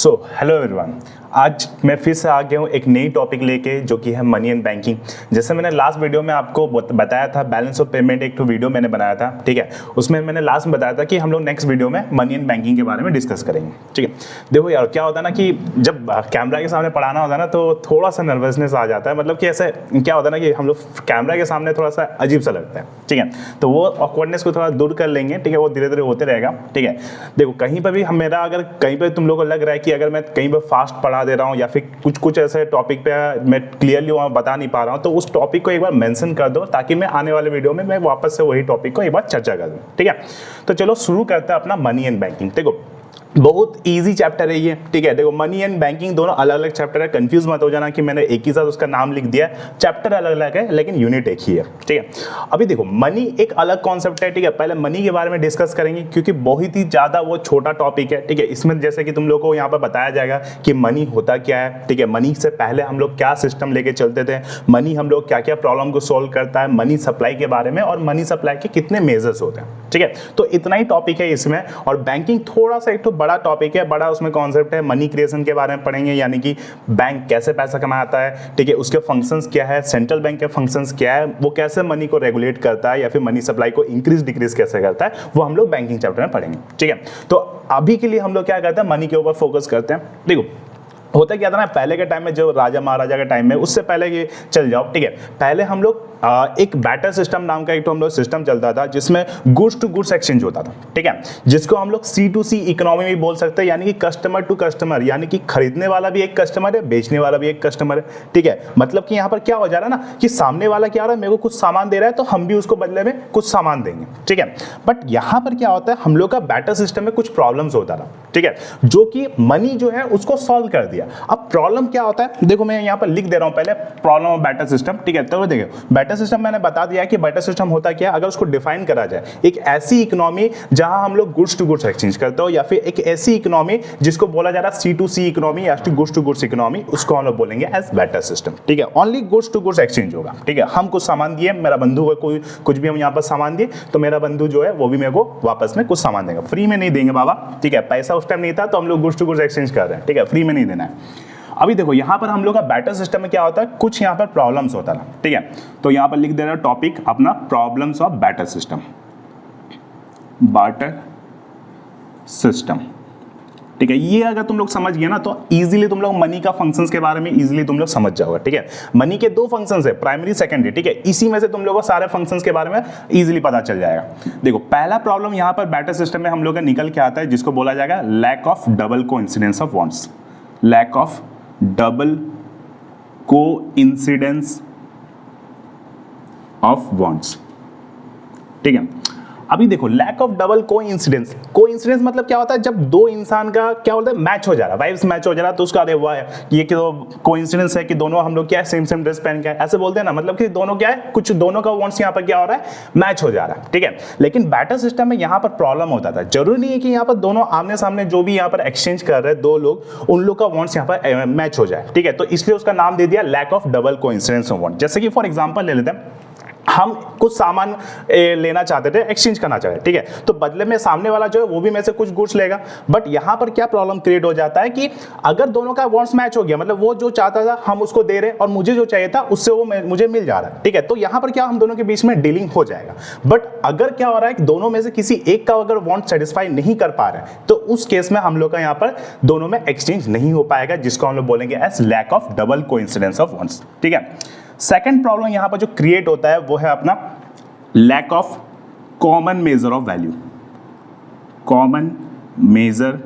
Hello everyone, आज मैं फिर से आ गया हूँ एक नई टॉपिक लेके जो कि है मनी एंड बैंकिंग। जैसे मैंने लास्ट वीडियो में आपको बताया था, बैलेंस ऑफ पेमेंट एक वीडियो मैंने बनाया था, ठीक है। उसमें मैंने लास्ट में बताया था कि हम लोग नेक्स्ट वीडियो में मनी एंड बैंकिंग के बारे में डिस्कस करेंगे, ठीक है। देखो यार, क्या होता है ना कि जब कैमरा के सामने पढ़ाना होता है ना तो थोड़ा सा नर्वसनेस आ जाता है। मतलब कि ऐसे क्या होता है ना कि हम लोग कैमरा के सामने थोड़ा सा अजीब सा लगता है, ठीक है। तो वो ऑकवर्डनेस को थोड़ा दूर कर लेंगे, ठीक है। वो धीरे धीरे होते रहेगा, ठीक है। देखो, कहीं पर भी हम मेरा अगर कहीं पर तुम लोगों को लग रहा है कि अगर मैं कहीं पर फास्ट पढ़ा दे रहा हूँ या फिर कुछ ऐसे टॉपिक पे मैं क्लियरली वहाँ बता नहीं पा रहा हूँ, तो उस टॉपिक को एक बार मेंशन कर दो ताकि मैं आने वाले वीडियो में मैं वापस से वही टॉपिक को एक बार चर्चा कर दूँ, ठीक है। तो चलो शुरू करते हैं अपना मनी एंड बैंकिंग। देखो, बहुत इजी चैप्टर है ये, ठीक है। देखो, मनी एंड बैंकिंग दोनों अलग अलग चैप्टर है। कंफ्यूज मत हो जाना कि मैंने एक ही साथ उसका नाम लिख दिया। चैप्टर अलग अलग है लेकिन यूनिट एक ही है, ठीक है। अभी देखो, मनी एक अलग कॉन्सेप्ट है, ठीक है। पहले मनी के बारे में डिस्कस करेंगे क्योंकि बहुत ही ज्यादा वो छोटा टॉपिक है, ठीक है। इसमें जैसे कि तुम लोग को यहाँ पर बताया जाएगा कि मनी होता क्या है, ठीक है। मनी से पहले हम लोग क्या सिस्टम लेके चलते थे, मनी हम लोग क्या क्या प्रॉब्लम को सोल्व करता है, मनी सप्लाई के बारे में, और मनी सप्लाई के कितने मेजर्स होते हैं, ठीक है। तो इतना ही टॉपिक है इसमें। और बैंकिंग थोड़ा सा एक तो बड़ा टॉपिक है, बड़ा उसमें कॉन्सेप्ट है। मनी क्रिएशन के बारे में पढ़ेंगे, यानी कि बैंक कैसे पैसा कमाता है, ठीक है। उसके फंक्शंस क्या है, सेंट्रल बैंक के फंक्शंस क्या है, वो कैसे मनी को रेगुलेट करता है या फिर मनी सप्लाई को इंक्रीज डिक्रीज कैसे करता है, वो हम लोग बैंकिंग चैप्टर में पढ़ेंगे, ठीक है। तो अभी के लिए हम लोग क्या करते हैं, मनी के ऊपर फोकस करते हैं। देखो, होता क्या था ना, पहले के टाइम में, जो राजा महाराजा के टाइम में, उससे पहले ये चल जाओ, ठीक है। पहले हम लोग एक बैटर सिस्टम नाम का एक तो हम लोग सिस्टम चलता था जिसमें गुड्स टू गुड्स एक्सचेंज होता था, ठीक है। जिसको हम लोग C2C इकोनॉमी भी बोल सकते हैं, यानी कि कस्टमर टू कस्टमर, यानी कि खरीदने वाला भी एक कस्टमर है, बेचने वाला भी एक कस्टमर है, ठीक है। मतलब कि यहाँ पर क्या हो जा रहा है ना कि सामने वाला क्या हो रहा है, मेरे को कुछ सामान दे रहा है तो हम भी उसको बदले में कुछ सामान देंगे, ठीक है। बट यहाँ पर क्या होता है, हम लोग का बैटर सिस्टम में कुछ प्रॉब्लम्स होता था, ठीक है, जो कि मनी जो है उसको सॉल्व कर दिया। अब प्रॉब्लम क्या होता है, देखो मैं यहाँ पर लिख दे रहा हूँ पहले, प्रॉब्लम ऑफ बैटर सिस्टम, ठीक है। तो देखो, बैटर सिस्टम मैंने बता दिया कि बैटर सिस्टम होता क्या है। अगर उसको डिफाइन करा जाए, एक ऐसी इकोनॉमी जहां हम लोग गुड्स टू गुड्स एक्सचेंज करते हो, या फिर एक ऐसी इकोनॉमी जिसको बोला जा रहा है C2C इकोनॉमी या गुड्स टू गुड्स इकोनॉमी, उसको हम लोग बोलेंगे एज बैटर सिस्टम, ठीक है। Only goods to goods exchange होगा, ठीक है। हम कुछ सामान दिए, मेरा बंधु को कोई कुछ भी हम यहाँ पर सामान दिए, तो मेरा बंधु जो है वो भी मेरे को वापस में कुछ सामान देगा। फ्री में नहीं देंगे बाबा, ठीक है। पैसा उस टाइम नहीं था तो हम लोग गुड्स टू गुड्स एक्सचेंज कर रहे हैं, ठीक है। फ्री में नहीं देना है। अभी देखो, यहां पर हम लोग का बैटर सिस्टम में क्या होता है, कुछ यहां पर प्रॉब्लम्स होता है, ठीक है। तो यहां पर लिख दे रहा है टॉपिक अपना, problems of barter system, barter system, ठीक है। ये अगर तुम लोग समझ गए ना तो इजीली तुम लोग मनी का फंक्शंस के बारे में इजीली तुम लोग समझ जाओगे, ठीक है। मनी के दो फंक्शंस है, प्राइमरी सेकेंडरी, ठीक है। इसी में से तुम लोगों को सारे फंक्शंस के बारे में इजीली पता चल जाएगा। देखो, पहला प्रॉब्लम यहां पर बैटर सिस्टम में हम लोग का निकल के आता है, जिसको बोला जाएगा lack of double coincidence of wants, lack of double coincidence of wants, ठीक है। अभी देखो, lack of double coincidence, coincidence मतलब क्या होता है, जब दो इंसान का क्या होता है, मैच हो जा रहा है, वाइब्स मैच हो जा रहा है, तो उसका हुआ है ये कि कोइंसिडेंस है कि दोनों हम लोग क्या है, सेम सेम ड्रेस पहन के, ऐसे बोलते हैं ना, मतलब कि दोनों क्या है, कुछ दोनों का वांट्स यहाँ पर क्या हो रहा है, मैच हो जा रहा है, ठीक है। लेकिन बैटर सिस्टम में यहाँ पर प्रॉब्लम होता था, जरूरी नहीं है कि यहाँ पर दोनों आमने सामने जो भी यहाँ पर एक्सचेंज कर रहे हैं दो लोग, उन लोग का वांट्स यहाँ पर मैच हो जाए, ठीक है। तो इसलिए उसका नाम दे दिया lack of double coincidence of want. जैसे कि फॉर एग्जांपल ले लेते हैं, हम कुछ सामान लेना चाहते थे, एक्सचेंज करना चाहते, ठीक है। तो बदले में सामने वाला जो है वो भी में से कुछ गुड्स लेगा। बट यहां पर क्या प्रॉब्लम क्रिएट हो जाता है कि अगर दोनों का वांट्स मैच हो गया, मतलब वो जो चाहता था हम उसको दे रहे और मुझे जो चाहिए था उससे वो मुझे मिल जा रहा है, ठीक है। तो यहां पर क्या, हम दोनों के बीच में डीलिंग हो जाएगा। बट अगर क्या हो रहा है कि दोनों में से किसी एक का अगर वांट सेटिस्फाई नहीं कर पा रहे हैं, तो उस केस में हम लोग का यहां पर दोनों में एक्सचेंज नहीं हो पाएगा, जिसको हम लोग बोलेंगे as lack of double coincidence of wants, ठीक है। सेकंड प्रॉब्लम यहां पर जो क्रिएट होता है वो है अपना lack of common measure of value, common measure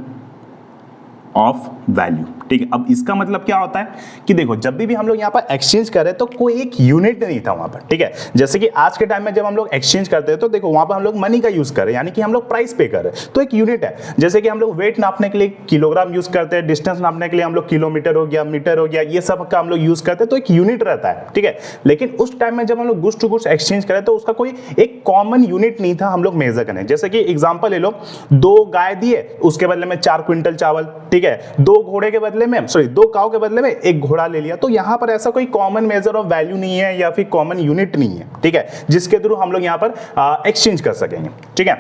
of value, ठीक है। अब इसका मतलब क्या होता है कि देखो, जब भी हम लोग यहाँ पर एक्सचेंज कर रहे हैं तो कोई एक यूनिट नहीं था वहां पर, ठीक है। जैसे कि आज के टाइम में जब हम लोग एक्सचेंज करते हैं तो देखो वहां पर हम लोग मनी का यूज कर रहे हैं, यानी कि हम लोग प्राइस पे कर रहे हैं, तो एक यूनिट है। जैसे कि हम लोग वेट नापने के लिए किलोग्राम यूज करते हैं, डिस्टेंस नापने के लिए हम लोग किलोमीटर हो गया, मीटर हो गया, ये सब का हम लोग यूज करते हैं, तो एक यूनिट रहता है, ठीक है। लेकिन उस टाइम में जब हम लोग गुड्स टू गुड्स एक्सचेंज करें तो उसका कोई एक कॉमन यूनिट नहीं था हम लोग मेजर करें। जैसे कि एग्जाम्पल ले लो, 2 गाय दिए, उसके बदले में 4 क्विंटल चावल, ठीक है। 2 घोड़े के बदले में, सॉरी 2 काऊ के बदले में 1 घोड़ा ले लिया। तो यहां पर ऐसा कोई कॉमन मेजर ऑफ वैल्यू नहीं है या फिर कॉमन यूनिट नहीं है, ठीक है, जिसके थ्रू हम लोग यहां पर एक्सचेंज कर सकेंगे, ठीक है।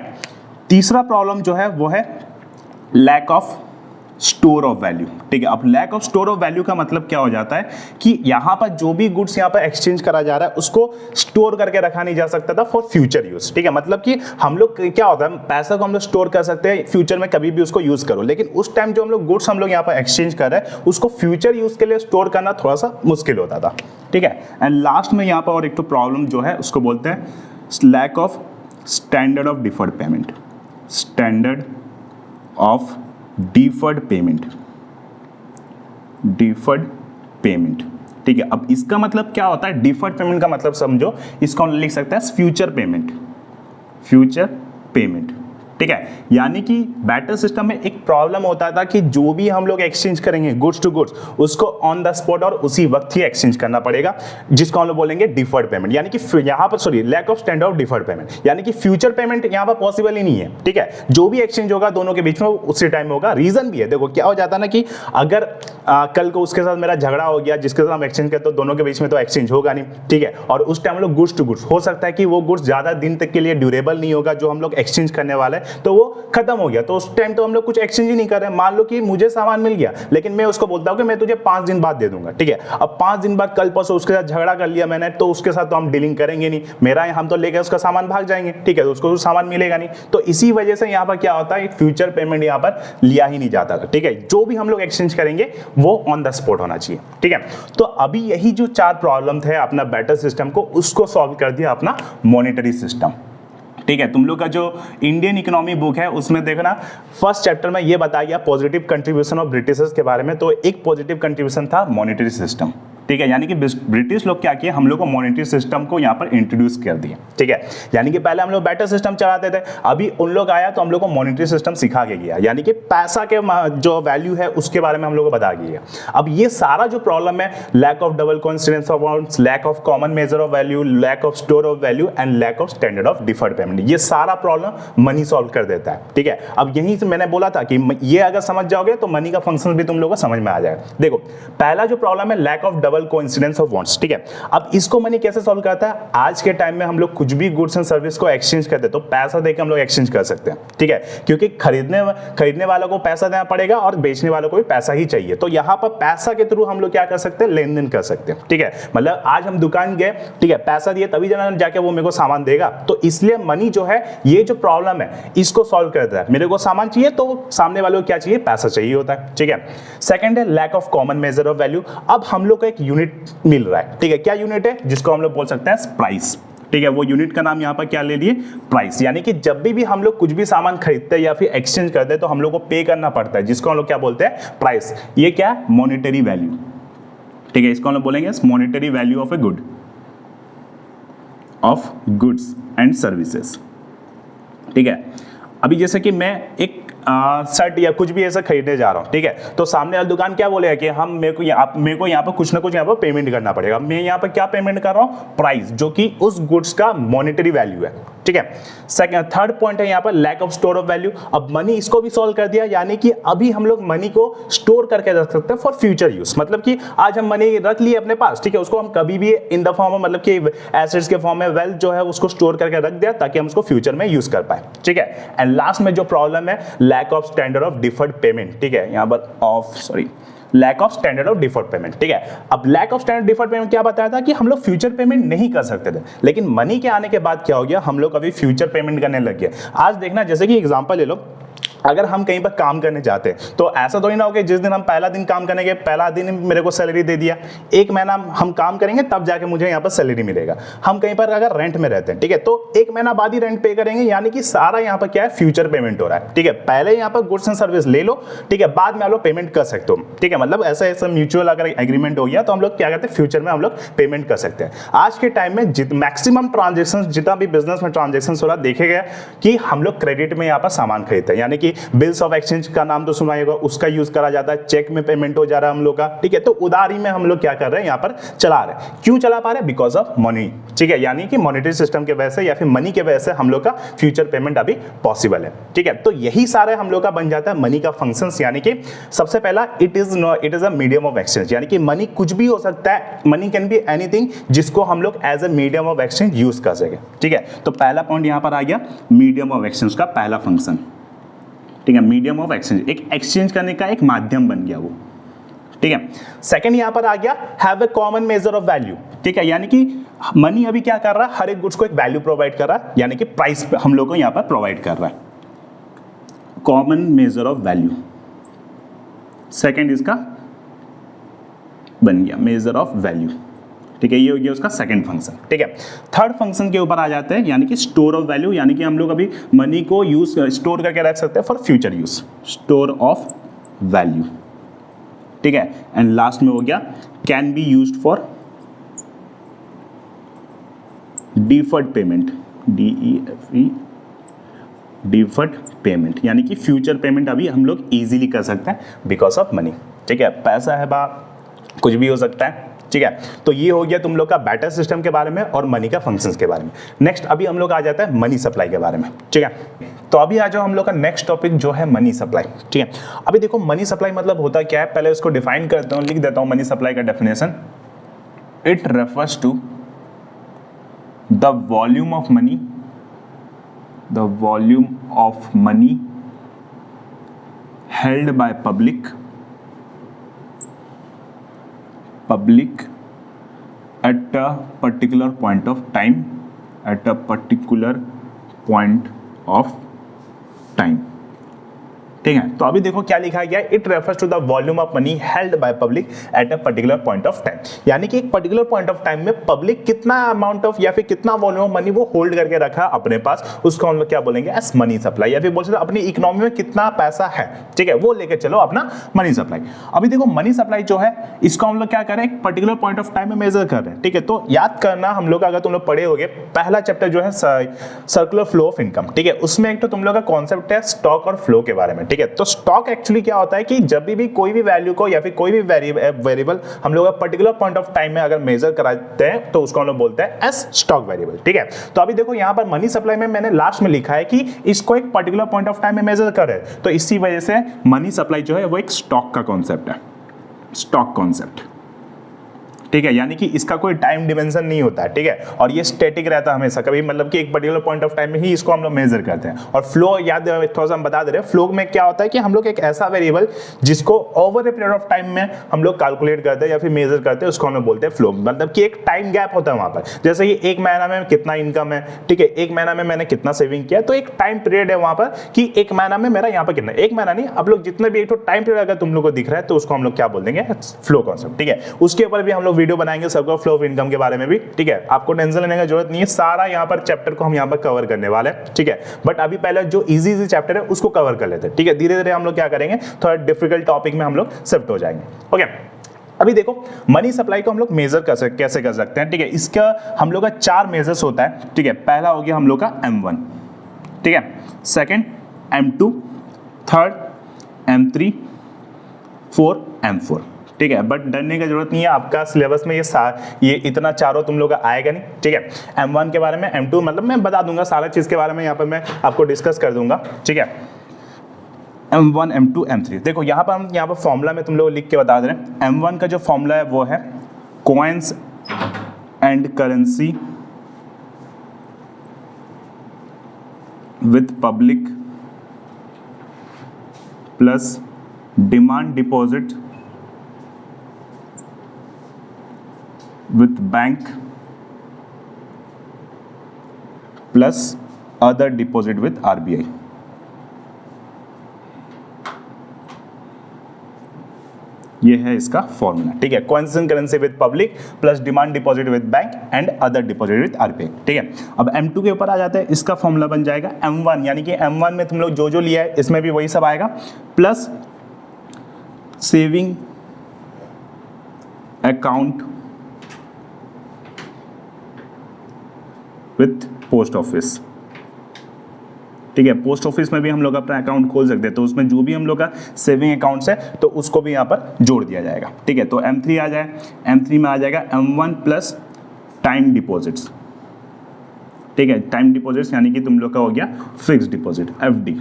तीसरा प्रॉब्लम जो है वो है lack of store of value. ठीक है, अब lack of store of value का मतलब क्या हो जाता है कि यहाँ पर जो भी गुड्स यहाँ पर एक्सचेंज करा जा रहा है उसको स्टोर करके रखा नहीं जा सकता था फॉर फ्यूचर यूज। ठीक है, मतलब कि हम लोग क्या होता है, पैसा को हम लोग स्टोर कर सकते हैं फ्यूचर में कभी भी उसको यूज करो, लेकिन उस टाइम जो हम लोग गुड्स हम लोग यहाँ पर एक्सचेंज कर रहे हैं उसको फ्यूचर यूज के लिए स्टोर करना थोड़ा सा मुश्किल होता था। ठीक है, एंड लास्ट में यहाँ पर और एक तो प्रॉब्लम जो है उसको बोलते हैं lack of standard of deferred payment. Standard of deferred payment, deferred payment. ठीक है, अब इसका मतलब क्या होता है, डिफर्ड पेमेंट का मतलब समझो, इसको हम लिख सकते हैं फ्यूचर पेमेंट। फ्यूचर पेमेंट, ठीक है, यानी कि बैटर सिस्टम में एक प्रॉब्लम होता था कि जो भी हम लोग एक्सचेंज करेंगे गुड्स टू गुड्स उसको ऑन द स्पॉट और उसी वक्त ही एक्सचेंज करना पड़ेगा, जिसको हम लोग बोलेंगे डिफर्ड पेमेंट। यानी कि यहाँ पर sorry lack of standard of deferred payment, यानी कि फ्यूचर पेमेंट यहाँ पर पॉसिबल ही नहीं है। ठीक है, जो भी एक्सचेंज होगा दोनों के बीच में उसी टाइम होगा। रीजन भी है, देखो क्या हो जाता है ना कि अगर कल को उसके साथ मेरा झगड़ा हो गया जिसके साथ हम एक्सचेंज करते तो दोनों के बीच में तो एक्सचेंज होगा नहीं। ठीक है, और उस टाइम हम लोग गुड्स टू गुड्स, हो सकता है कि वो गुड्स ज्यादा दिन तक के लिए ड्यूरेबल नहीं होगा जो हम लोग एक्सचेंज करने वाले हैं, तो वो खत्म हो गया, तो उस टाइम तो हम लोग कुछ एक्सचेंज ही नहीं कर रहे हैं। मान लो कि मुझे सामान मिल गया लेकिन मैं उसको बोलता हूं कि मैं तुझे 5 दिन बाद दे दूंगा। ठीक है, अब 5 दिन बाद कल परसों उसके साथ झगड़ा कर लिया मैंने, तो उसके साथ तो हम डीलिंग करेंगे नहीं, मेरा हम तो लेकर उसका सामान भाग जाएंगे। ठीक है, तो उसको सामान मिलेगा नहीं, तो इसी वजह से यहाँ पर क्या होता है, फ्यूचर पेमेंट यहाँ पर लिया ही नहीं जाता था। ठीक है, जो भी हम लोग एक्सचेंज करेंगे वो ऑन द स्पॉट होना चाहिए। ठीक है, तो अभी यही जो 4 प्रॉब्लम थे अपना बैटर सिस्टम को, उसको सॉल्व कर दिया अपना मॉनेटरी सिस्टम। ठीक है, तुम लोग का जो इंडियन इकोनॉमी बुक है उसमें देखना फर्स्ट चैप्टर में ये बताया गया पॉजिटिव कंट्रीब्यूशन ऑफ ब्रिटिशर्स के बारे में, तो एक पॉजिटिव कंट्रीब्यूशन था मॉनेटरी सिस्टम। ठीक है, यानी कि ब्रिटिश लोग क्या किए, हम लोग को मॉनेटरी सिस्टम को यहाँ पर इंट्रोड्यूस कर दिया। ठीक है, यानी कि पहले हम लोग बैटर सिस्टम चलाते थे, अभी उन लोग आया तो हम लोग को मॉनेटरी सिस्टम सिखा के गया, यानी कि पैसा के जो वैल्यू है उसके बारे में हम लोग को बता गया। अब ये सारा जो प्रॉब्लम है, lack of double coincidence of amounts, lack of common measure of value, lack of store of value and lack of standard of deferred payment, ये सारा प्रॉब्लम मनी सॉल्व कर देता है। ठीक है, अब यहीं से मैंने बोला था कि ये अगर समझ जाओगे तो मनी का फंक्शन भी तुम लोग को समझ में आ जाएगा। देखो पहला जो प्रॉब्लम है lack of double coincidence of wants. ठीक है, अब इसको मनी कैसे सॉल्व करता है, आज के टाइम में हम लोग कुछ भी गुड्स एंड सर्विस को एक्सचेंज करते हैं तो पैसा देकर हम लोग एक्सचेंज कर सकते हैं। ठीक है, क्योंकि खरीदने वालों को पैसा देना पड़ेगा और बेचने वालों को भी पैसा ही चाहिए, तो यहाँ पर पैसा के थ्रू हम लोग क्या कर सकते हैं, लेन देन कर सकते हैं। ठीक है, मतलब आज हम दुकान गए, ठीक है, पैसा दिए तभी जाके वो मेरे को सामान देगा, तो इसलिए मनी जो है ये जो प्रॉब्लम है इसको सॉल्व करता है। मेरे को सामान चाहिए तो सामने वालों को क्या चाहिए, पैसा चाहिए होता है। ठीक है, सेकंड है lack of common measure of value. अब हम लोग को एक यूनिट मिल रहा है। ठीक है, क्या यूनिट है, जिसको हम लोग बोल सकते हैं प्राइस। ठीक है, वो यूनिट का नाम यहाँ पर क्या ले लिए, प्राइस। यानी कि जब भी हम लोग कुछ भी सामान खरीदते हैं या फिर एक्सचेंज करते हैं तो हम लोग को पे करना पड़ता है, जिसको हम लोग क्या बोलते हैं, प्राइस। ये क्या है, मॉनेटरी वैल्यू। ठीक है, इसको हम लोग बोलेंगे monetary value of a good, of goods and services. ठीक है, अभी जैसे कि मैं एक शर्ट या कुछ भी ऐसा खरीदने जा रहा हूँ, ठीक है, तो सामने वाला दुकान क्या बोलेगा कि हम मेरे को यहाँ पर कुछ ना कुछ यहाँ पर पेमेंट करना पड़ेगा। मैं यहाँ पर क्या पेमेंट कर रहा हूँ, प्राइस, जो कि उस गुड्स का मॉनेटरी वैल्यू है। ठीक है, सेकंड थर्ड पॉइंट है यहाँ पर lack of store of value. अब मनी इसको भी सॉल्व कर दिया, यानी कि अभी हम लोग मनी को स्टोर करके रख सकते हैं फॉर फ्यूचर यूज। मतलब कि आज हम मनी रख लिए अपने पास, ठीक है, उसको हम कभी भी इन द फॉर्म में, मतलब कि एसेट्स के फॉर्म में वेल्थ जो है उसको स्टोर करके रख दिया ताकि हम उसको फ्यूचर में यूज कर पाए। ठीक है, एंड लास्ट में जो प्रॉब्लम है lack of standard of deferred payment. ठीक है, यहाँ पर lack of standard of deferred payment. ठीक है, अब lack of standard deferred payment क्या बताया था कि हम लोग फ्यूचर पेमेंट नहीं कर सकते थे, लेकिन मनी के आने के बाद क्या हो गया, हम लोग अभी फ्यूचर पेमेंट करने लग गए। आज देखना, जैसे कि एग्जांपल ले लो, अगर हम कहीं पर काम करने जाते हैं तो ऐसा तो नहीं ना हो कि जिस दिन हम पहला दिन काम करने गए पहला दिन मेरे को सैलरी दे दिया, एक महीना हम काम करेंगे तब जाके मुझे यहाँ पर सैलरी मिलेगा। हम कहीं पर अगर रेंट में रहते हैं, ठीक है, तो एक महीना बाद ही रेंट पे करेंगे, यानी कि सारा यहाँ पर क्या है, फ्यूचर पेमेंट हो रहा है। ठीक है, पहले यहाँ पर गुड्स एंड सर्विस ले लो, ठीक है, बाद में आप लोग पेमेंट कर सकते हो। ठीक है, मतलब ऐसा म्यूचुअल अगर एग्रीमेंट हो गया तो हम लोग क्या करते हैं, फ्यूचर में हम लोग पेमेंट कर सकते हैं। आज के टाइम में मैक्सिमम ट्रांजेक्शन, जितना भी बिजनेस में ट्रांजेक्शन हो रहा है, देखे गया कि हम लोग क्रेडिट में यहाँ पर सामान खरीदते हैं, यानी कि बिल्स ऑफ एक्सचेंज का नाम तो सुना होगा, उसका यूज करा जाता है, चेक में पेमेंट हो जा रहा है हम लोग का। ठीक है, तो उधारी में हम लोग क्या कर रहे हैं, यहाँ पर चला रहे हैं। क्यों चला पा रहे हैं, बिकॉज ऑफ मनी। ठीक है, यानी कि मॉनेटरी सिस्टम के वजह से या फिर मनी के वजह से हम लोग का फ्यूचर पेमेंट अभी पॉसिबल है। ठीक है, तो यही सारे हम लोग का बन जाता है मनी का फंक्शंस, यानी कि सबसे पहला it is a medium of exchange, यानी कि मनी कुछ भी हो सकता है, मनी कैन बी एनीथिंग जिसको हम लोग as a medium of exchange use कर सके। ठीक है, तो पहला पॉइंट यहाँ पर आ गया मीडियम ऑफ एक्सचेंज का पहला फंक्शन। ठीक है, मीडियम ऑफ एक्सचेंज, एक एक्सचेंज करने का एक माध्यम बन गया वो, ठीक है। सेकंड यहां पर आ गया have a common measure of value, ठीक है, यानी कि मनी अभी क्या कर रहा है, हर एक गुड्स को एक वैल्यू प्रोवाइड कर रहा है, यानी कि प्राइस हम लोग को यहां पर प्रोवाइड कर रहा है, common measure of value. Second इसका बन गया मेजर ऑफ वैल्यू, ठीक है, ये हो गया उसका सेकंड फंक्शन, ठीक है। थर्ड फंक्शन के ऊपर आ जाते हैं, यानी कि स्टोर ऑफ वैल्यू, यानी कि हम लोग अभी मनी को यूज स्टोर करके रख सकते हैं for future use, store of value, ठीक है। एंड लास्ट में हो गया can be used for deferred payment, DEFE, deferred payment, यानी कि फ्यूचर पेमेंट अभी हम लोग इजीली कर सकते हैं बिकॉज ऑफ मनी, ठीक है। पैसा है बा, कुछ भी हो सकता है, ठीक है। तो ये हो गया तुम लोग का बैटर सिस्टम के बारे में और मनी का फंक्शंस के बारे में। नेक्स्ट अभी हम लोग आ जाता है मनी सप्लाई के बारे में, ठीक है। तो अभी आ जाओ हम लोग का नेक्स्ट टॉपिक जो है मनी सप्लाई, ठीक है। अभी देखो मनी सप्लाई मतलब होता क्या है, पहले उसको डिफाइन करता हूँ, लिख देता हूँ मनी सप्लाई का definition. It refers to the volume of money, the volume of money held by public at a particular point of time, at a particular point of time, ठीक है। तो अभी देखो क्या लिखा गया, it refers to the volume of money held by public at a particular point of time, यानी कि एक पर्टिकुलर पॉइंट ऑफ टाइम में पब्लिक कितना अमाउंट ऑफ या फिर कितना वॉल्यूम ऑफ मनी वो होल्ड करके रखा अपने पास, उसको हम लोग क्या बोलेंगे एस मनी सप्लाई, या फिर बोल सकते हैं अपनी इकोनॉमी में कितना पैसा है, ठीक है, वो लेके चलो अपना मनी सप्लाई। अभी देखो मनी सप्लाई जो है इसको हम लोग क्या कर रहे हैं, एक पर्टिकुलर पॉइंट ऑफ टाइम में मेजर कर रहे हैं, ठीक है। तो याद करना हम लोग, अगर तुम लोग पढ़े होगे पहला चैप्टर जो है सर्कुलर फ्लो ऑफ इनकम, ठीक है, उसमें एक तो तुम लोग का कॉन्सेप्ट है स्टॉक और फ्लो के बारे में, ठीक है। तो स्टॉक एक्चुअली क्या होता है कि जब भी कोई भी वैल्यू को या फिर कोई भी वेरिएबल हम लोग पर्टिकुलर पॉइंट ऑफ टाइम में अगर मेजर कराते हैं तो उसको हम लोग बोलते हैं एस स्टॉक वेरिएबल, ठीक है। तो अभी देखो यहां पर मनी सप्लाई में मैंने लास्ट में लिखा है कि इसको एक पर्टिकुलर पॉइंट ऑफ टाइम में मेजर करे, तो इसी वजह से मनी सप्लाई जो है वो एक स्टॉक का कॉन्सेप्ट है, स्टॉक कॉन्सेप्ट, ठीक है, यानी कि इसका कोई टाइम डिमेंशन नहीं होता है, ठीक है, और ये स्टैटिक रहता है हमेशा, कभी मतलब कि एक पर्टिकुलर पॉइंट ऑफ टाइम में ही इसको हम लोग मेजर करते हैं। और फ्लो याद थोड़ा सा हम बता दे रहे हैं, फ्लो में क्या होता है कि हम लोग एक ऐसा वेरिएबल जिसको over a period of time में हम लोग कैलकुलेट करते हैं या फिर मेजर करते हैं, उसको हम लोग बोलते हैं फ्लो, मतलब कि एक टाइम गैप होता है वहां पर, जैसे कि एक महीना में कितना इनकम है, ठीक है, एक महीना में मैंने कितना सेविंग किया, तो एक टाइम पीरियड है वहां पर कि एक महीना में मेरा यहाँ पर कितना, एक महीना नहीं, आप लोग जितने भी एक टाइम पीरियड अगर तुम लोग को दिख रहा है तो उसको हम लोग क्या बोल देंगे फ्लो कॉन्सेप्ट, ठीक है। उसके ऊपर भी हम लोग वीडियो बनाएंगे सबको फ्लो ऑफ इनकम के बारे में भी, ठीक है, आपको टेंशन लेने की जरूरत नहीं है, सारा यहाँ पर चैप्टर को हम यहाँ पर कवर करने वाले हैं, ठीक है। बट अभी पहले जो इजी चैप्टर है उसको कवर कर लेते हैं, ठीक है, धीरे धीरे हम लोग क्या करेंगे, थोड़ा डिफिकल्ट टॉपिक में हम लोग शिफ्ट हो जाएंगे, ओके। अभी देखो मनी सप्लाई को हम लोग मेजर कैसे कर सकते हैं, ठीक है, इसका हम लोग का 4 मेजर्स होता है, ठीक है। पहला हो गया हम लोग का M1, ठीक है, second M2, third M3, 4 M4, ठीक है। बट डरने की जरूरत नहीं है, आपका सिलेबस में ये इतना चारों तुम लोग का आएगा नहीं, ठीक है। M1 के बारे में, M2 मतलब मैं बता दूंगा सारा चीज के बारे में, यहाँ पर मैं आपको डिस्कस कर दूंगा, ठीक है। M1, M2, M3 देखो यहाँ पर फॉर्मूला में तुम लोग लिख के बता दे रहे हैं। M1 का जो फॉर्मूला है वो है coins and currency with public plus demand deposit with bank plus other deposit with RBI, ये है इसका फॉर्मूला, ठीक है। Constant currency with public plus demand deposit with bank and other deposit with RBI, ठीक है। अब M2 के ऊपर आ जाते हैं, इसका फॉर्मूला बन जाएगा M1, यानी कि M1 में तुम लोग जो लिया है इसमें भी वही सब आएगा, plus saving account with post office, ठीक है। पोस्ट ऑफिस में भी हम लोग अपना अकाउंट खोल सकते हैं, तो उसमें जो भी हम लोग का सेविंग अकाउंट्स है तो उसको भी यहाँ पर जोड़ दिया जाएगा, ठीक है। तो M3 आ जाए, M3 में आ जाएगा M1 प्लस टाइम डिपॉजिट्स, ठीक है। टाइम डिपॉजिट्स यानी कि तुम लोग का हो गया फिक्स डिपॉजिट FD,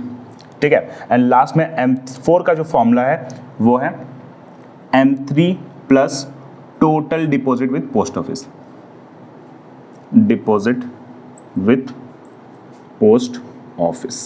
ठीक है। एंड लास्ट में M4 का जो फॉर्मूला है वो है M3 plus total deposit with post office, deposit with post office,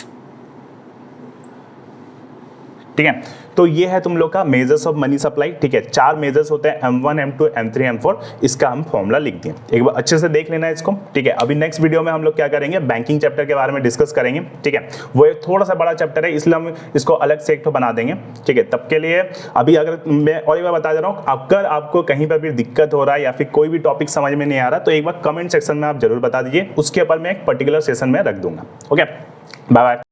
ठीक है। तो ये है तुम लोग का मेजर्स ऑफ मनी सप्लाई, ठीक है। 4 मेजर्स होते हैं, M1, M2, M3, M4, इसका हम फॉर्मूला लिख दिए। एक बार अच्छे से देख लेना है इसको, ठीक है। अभी नेक्स्ट वीडियो में हम लोग क्या करेंगे, बैंकिंग चैप्टर के बारे में डिस्कस करेंगे, ठीक है। वो एक थोड़ा सा बड़ा चैप्टर है, इसलिए हम इसको अलग से एक तो बना देंगे, ठीक है। तब के लिए अभी अगर मैं और एक बार बता दे रहा हूँ, अगर आपको कहीं पर भी दिक्कत हो रहा है या फिर कोई भी टॉपिक समझ में नहीं आ रहा, तो एक बार कमेंट सेक्शन में आप जरूर बता दीजिए, उसके ऊपर मैं एक पर्टिकुलर सेशन में रख दूंगा। Okay, bye bye.